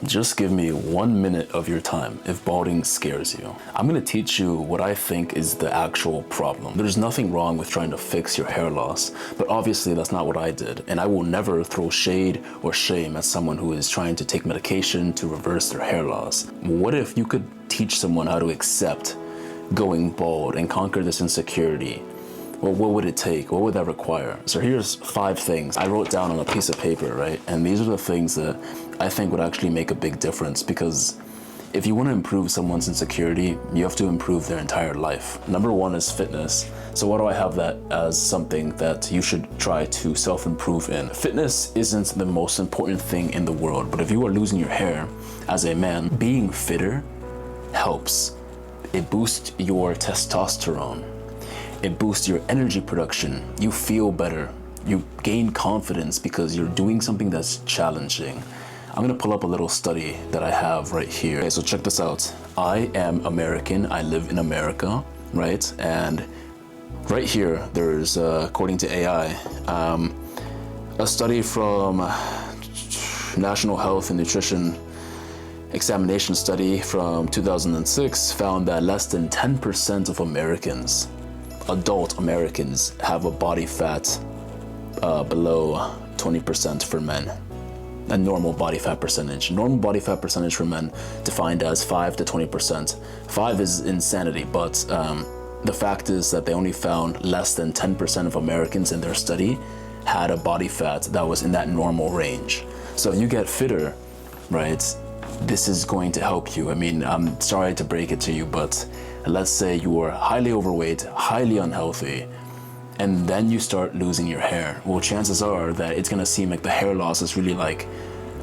Just give me 1 minute of your time if balding scares you. I'm gonna teach you what I think is the actual problem. There's nothing wrong with trying to fix your hair loss, but obviously that's not what I did. And I will never throw shade or shame at someone who is trying to take medication to reverse their hair loss. What if you could teach someone how to accept going bald and conquer this insecurity? Well, what would it take? What would that require? So here's 5 things I wrote down on a piece of paper, right? And these are the things that I think would actually make a big difference, because if you want to improve someone's insecurity, you have to improve their entire life. Number 1 is fitness. So why do I have that as something that you should try to self-improve in? Fitness isn't the most important thing in the world, but if you are losing your hair as a man, being fitter helps. It boosts your testosterone. It boosts your energy production. You feel better. You gain confidence because you're doing something that's challenging. I'm gonna pull up a little study that I have right here. Okay, so check this out. I am American. I live in America, right? And right here, there's, according to AI, a study from National Health and Nutrition Examination Study from 2006 found that less than 10% of Americans, adult Americans, have a body fat below 20% for men. A normal body fat percentage. Normal body fat percentage for men defined as 5 to 20%. 5 is insanity, but the fact is that they only found less than 10% of Americans in their study had a body fat that was in that normal range. So if you get fitter, right, this is going to help you. I mean, I'm sorry to break it to you, but let's say you are highly overweight, highly unhealthy, and then you start losing your hair. Well, chances are that it's gonna seem like the hair loss is really like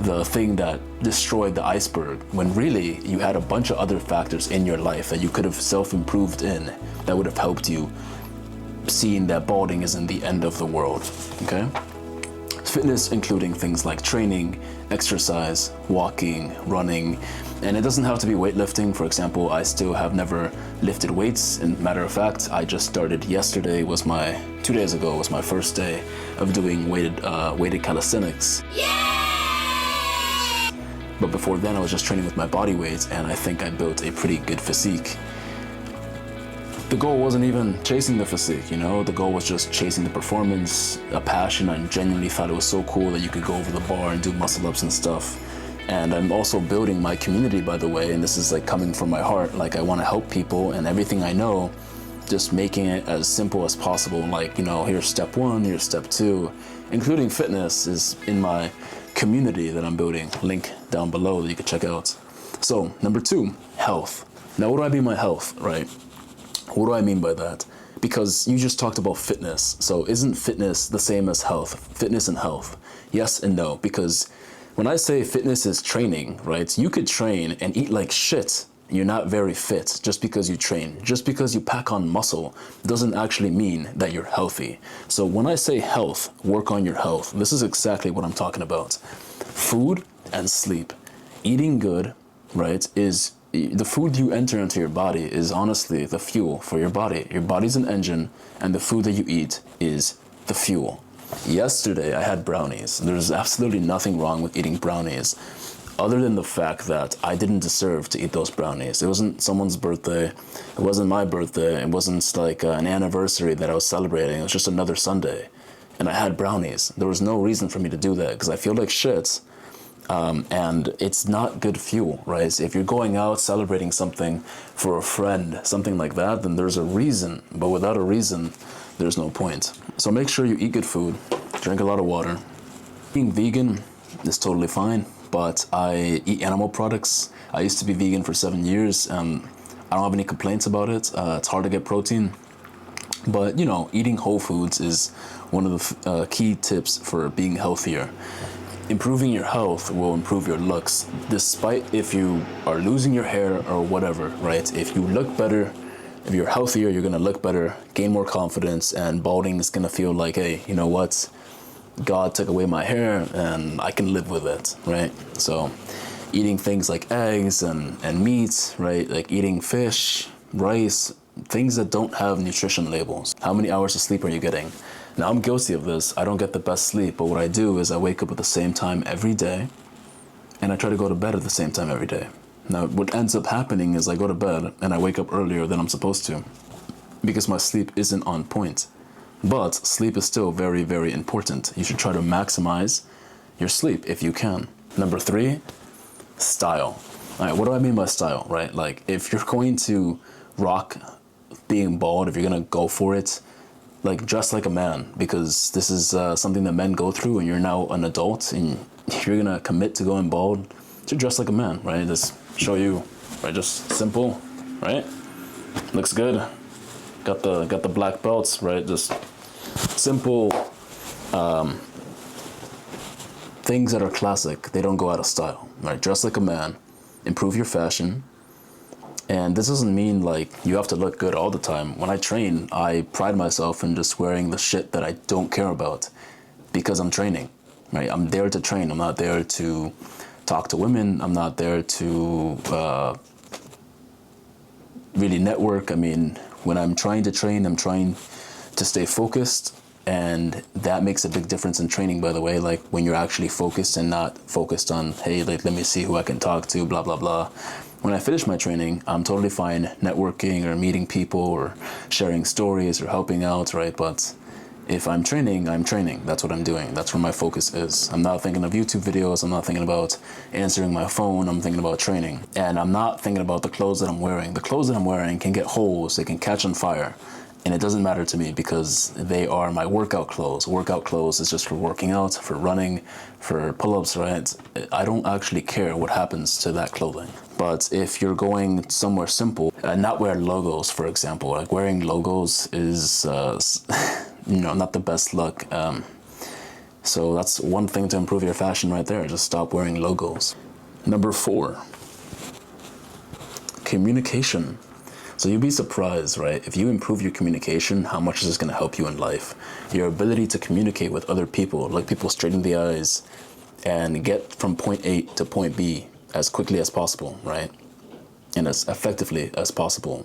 the thing that destroyed the iceberg, when really you had a bunch of other factors in your life that you could have self-improved in that would have helped you seeing that balding isn't the end of the world, okay? Fitness including things like training, exercise, walking, running, and it doesn't have to be weightlifting. For example, I still have never lifted weights. And matter of fact, I just started yesterday, 2 days ago was my first day of doing weighted calisthenics. Yeah! But before then I was just training with my body weight, and I think I built a pretty good physique. The goal wasn't even chasing the physique, you know? The goal was just chasing the performance, a passion. I genuinely thought it was so cool that you could go over the bar and do muscle ups and stuff. And I'm also building my community, by the way, and this is like coming from my heart. Like, I want to help people, and everything I know, just making it as simple as possible. Like, you know, here's step 1, here's step 2, including fitness is in my community that I'm building. Link down below that you can check out. So, number 2, health. Now, what do I mean by health, right? What do I mean by that? Because you just talked about fitness. So isn't fitness the same as health? Fitness and health? Yes and no, because when I say fitness is training, right? You could train and eat like shit. You're not very fit just because you train. Just because you pack on muscle doesn't actually mean that you're healthy. So when I say health, work on your health, this is exactly what I'm talking about. Food and sleep. Eating good, right, is the food you enter into your body is honestly the fuel for your body. Your body's an engine, and the food that you eat is the fuel. Yesterday, I had brownies. There's absolutely nothing wrong with eating brownies, other than the fact that I didn't deserve to eat those brownies. It wasn't someone's birthday. It wasn't my birthday. It wasn't like an anniversary that I was celebrating. It was just another Sunday, and I had brownies. There was no reason for me to do that because I feel like shit. And it's not good fuel, right? So if you're going out celebrating something for a friend, something like that, then there's a reason. But without a reason, there's no point. So make sure you eat good food, drink a lot of water. Being vegan is totally fine, but I eat animal products. I used to be vegan for 7 years. I don't have any complaints about it. It's hard to get protein. But, you know, eating whole foods is one of the key tips for being healthier. Improving your health will improve your looks, despite if you are losing your hair or whatever, right? If you look better, if you're healthier, you're gonna look better, gain more confidence, and balding is gonna feel like, hey, you know what? God took away my hair and I can live with it, right? So eating things like eggs and meat, right? Like eating fish, rice, things that don't have nutrition labels. How many hours of sleep are you getting? Now, I'm guilty of this. I don't get the best sleep, but what I do is I wake up at the same time every day, and I try to go to bed at the same time every day. Now, what ends up happening is I go to bed and I wake up earlier than I'm supposed to because my sleep isn't on point. But sleep is still very, very important. You should try to maximize your sleep if you can. Number 3, style. All right, what do I mean by style, right? Like, if you're going to rock being bald, if you're going to go for it, like, dress like a man, because this is something that men go through, and you're now an adult, and if you're going to commit to going bald, to dress like a man, right? Just show you, right? Just simple, right? Looks good. Got the black belts, right? Just simple things that are classic. They don't go out of style, right? Dress like a man, improve your fashion. And this doesn't mean like you have to look good all the time. When I train, I pride myself in just wearing the shit that I don't care about because I'm training, right? I'm there to train. I'm not there to talk to women. I'm not there to really network. I mean, when I'm trying to train, I'm trying to stay focused, and that makes a big difference in training, by the way. Like, when you're actually focused and not focused on, hey, like, let me see who I can talk to, blah, blah, blah. When I finish my training, I'm totally fine networking or meeting people or sharing stories or helping out, right? But if I'm training, I'm training. That's what I'm doing. That's where my focus is. I'm not thinking of YouTube videos. I'm not thinking about answering my phone. I'm thinking about training. And I'm not thinking about the clothes that I'm wearing. The clothes that I'm wearing can get holes. They can catch on fire. And it doesn't matter to me because they are my workout clothes. Workout clothes is just for working out, for running, for pull-ups, right? I don't actually care what happens to that clothing. But if you're going somewhere simple, not wear logos, for example. Like, wearing logos is, not the best look. So that's one thing to improve your fashion right there. Just stop wearing logos. Number 4, communication. So you'd be surprised, right? If you improve your communication, how much is this going to help you in life? Your ability to communicate with other people, look people straight in the eyes, and get from point A to point B as quickly as possible, right? And as effectively as possible,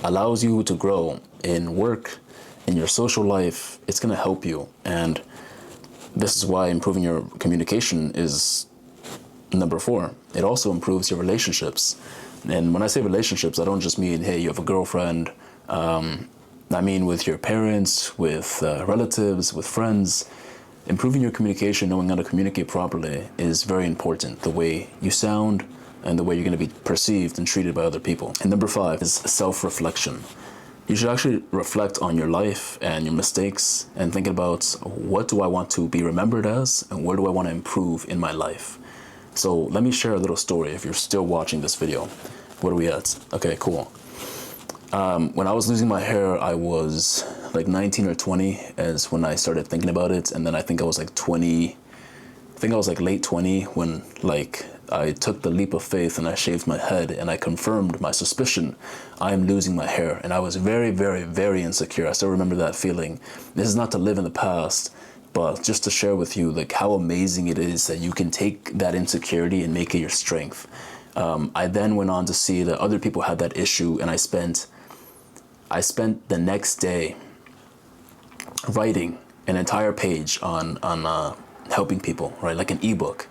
allows you to grow in work, in your social life. It's going to help you. And this is why improving your communication is number 4. It also improves your relationships. And when I say relationships, I don't just mean, hey, you have a girlfriend. I mean with your parents, with relatives, with friends. Improving your communication, knowing how to communicate properly is very important. The way you sound and the way you're going to be perceived and treated by other people. And number 5 is self-reflection. You should actually reflect on your life and your mistakes and think about, what do I want to be remembered as and where do I want to improve in my life? So let me share a little story if you're still watching this video. What are we at? Okay, cool. When I was losing my hair, I was like 19 or 20 is when I started thinking about it. And then I think I was like 20, I think I was like late 20 when like I took the leap of faith and I shaved my head and I confirmed my suspicion. I am losing my hair. And I was very, very, very insecure. I still remember that feeling. This is not to live in the past, but just to share with you like how amazing it is that you can take that insecurity and make it your strength. I then went on to see that other people had that issue, and I spent the next day writing an entire page on helping people, right? Like an ebook.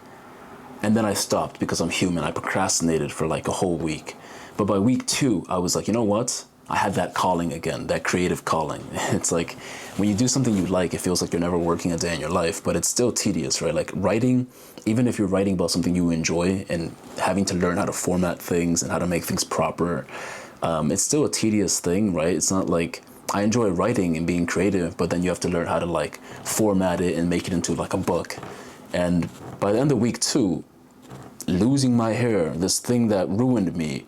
And then I stopped because I'm human. I procrastinated for like a whole week. But by week 2, I was like, you know what? I had that calling again, that creative calling. It's like when you do something you like, it feels like you're never working a day in your life, but it's still tedious, right? Like writing, even if you're writing about something you enjoy and having to learn how to format things and how to make things proper, it's still a tedious thing, right? It's not like I enjoy writing and being creative, but then you have to learn how to like format it and make it into like a book. And by the end of week 2, losing my hair, this thing that ruined me,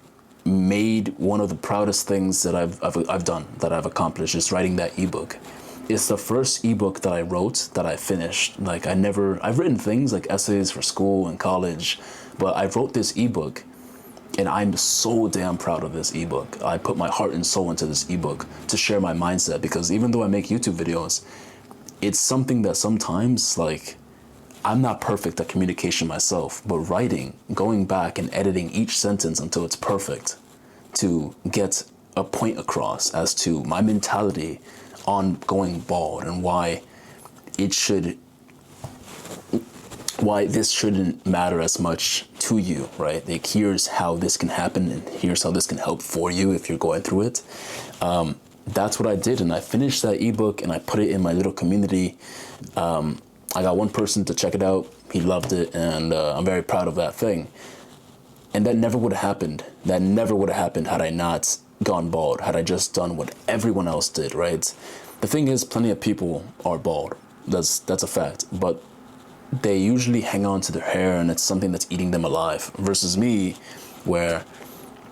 made one of the proudest things that I've done, that I've accomplished, is writing that ebook. It's the first ebook that I wrote that I finished. Like I've written things like essays for school and college, but I wrote this ebook and I'm so damn proud of this ebook. I put my heart and soul into this ebook to share my mindset, because even though I make YouTube videos, it's something that sometimes like I'm not perfect at communication myself, but writing, going back and editing each sentence until it's perfect to get a point across as to my mentality on going bald and why it should why this shouldn't matter as much to you, right? Like, here's how this can happen, and here's how this can help for you if you're going through it. That's what I did, and I finished that ebook and I put it in my little community. I got one person to check it out. He loved it, and I'm very proud of that thing. And that never would have happened. That never would have happened had I not gone bald, had I just done what everyone else did, right? The thing is, plenty of people are bald. That's a fact. But they usually hang on to their hair, and it's something that's eating them alive. Versus me, where,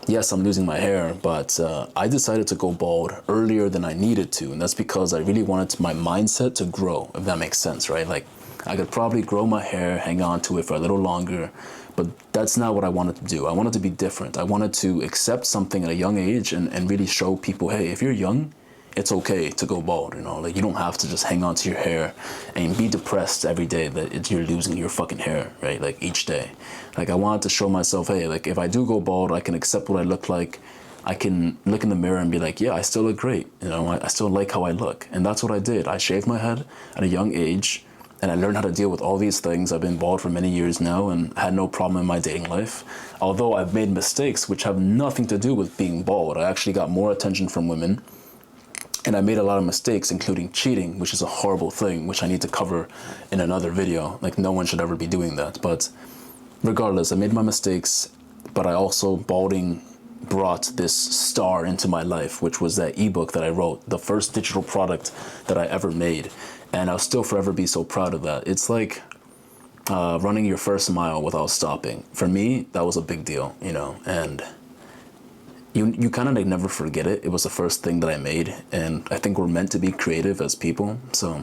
yes, I'm losing my hair, but I decided to go bald earlier than I needed to. And that's because I really wanted my mindset to grow, if that makes sense, right? Like, I could probably grow my hair, hang on to it for a little longer, but that's not what I wanted to do. I wanted to be different. I wanted to accept something at a young age and really show people, hey, if you're young, it's okay to go bald, you know? Like, you don't have to just hang on to your hair and be depressed every day that you're losing your fucking hair, right? Like, each day. Like, I wanted to show myself, hey, like, if I do go bald, I can accept what I look like. I can look in the mirror and be like, yeah, I still look great. You know, I still like how I look. And that's what I did. I shaved my head at a young age, and I learned how to deal with all these things. I've been bald for many years now and had no problem in my dating life. Although I've made mistakes which have nothing to do with being bald. I actually got more attention from women. And I made a lot of mistakes, including cheating, which is a horrible thing, which I need to cover in another video. Like, no one should ever be doing that. But regardless, I made my mistakes, but I also, balding brought this star into my life, which was that ebook that I wrote, the first digital product that I ever made. And I'll still forever be so proud of that. It's like running your first mile without stopping. For me, that was a big deal, you know, and you kind of like never forget it. It was the first thing that I made, and I think we're meant to be creative as people. So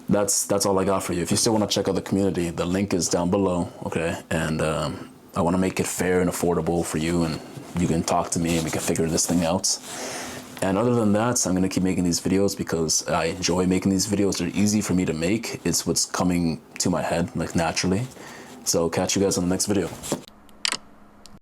that's all I got for you. If you still want to check out the community, the link is down below, okay? And I want to make it fair and affordable for you, and you can talk to me and we can figure this thing out. And other than that, I'm going to keep making these videos because I enjoy making these videos. They're easy for me to make. It's what's coming to my head, like, naturally. So catch you guys on the next video.